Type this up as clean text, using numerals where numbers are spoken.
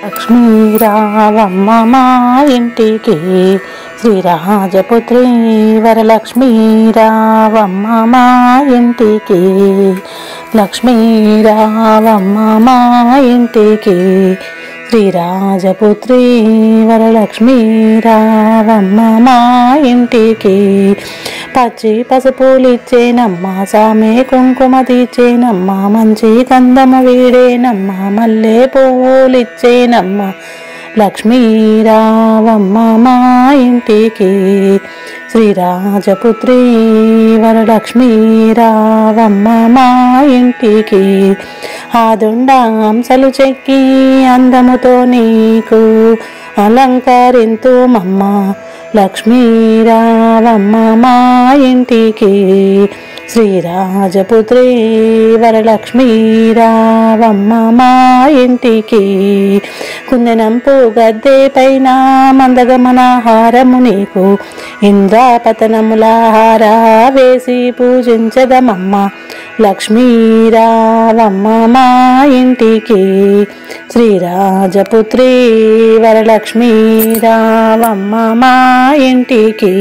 లక్ష్మీ రావమ్మ మా ఇంటికి శ్రీరాజపుత్రి వరలక్ష్మీ రావమ్మ మా ఇంటికి లక్ష్మీ రావమ్మ మా ఇంటికి శ్రీరాజపుత్రి వరలక్ష్మీ రావమ్మ మా ఇంటికి పచ్చి పసుపులిచ్చేనమ్మ సామె కుంకుమ తీర్చేనమ్మ మంచి కందము వీడేనమ్మ మల్లె పువ్వులిచ్చేనమ్మ లక్ష్మీ రావమ్మ మా ఇంటికి శ్రీరాజపుత్రి వరలక్ష్మీ రావమ్మ మా ఇంటికి ఆదుండాంసలు చెక్కి అందముతో నీకు అలంకరింతుమమ్మ లక్ష్మీ రావమ్మ మా ఇంటికి శ్రీరాజపుత్రి వరలక్ష్మీ రావమ్మ మా ఇంటికి కుందనంపు గద్దె పైన మందగమన హారము నీకు ఇంద్రపతనముల హార వేసి పూజించదమమ్మ లక్ష్మీ రావమ్మ మా ఇంటికి శ్రీరాజపుత్రి వరలక్ష్మీ రావమ్మ మా ఇంటికి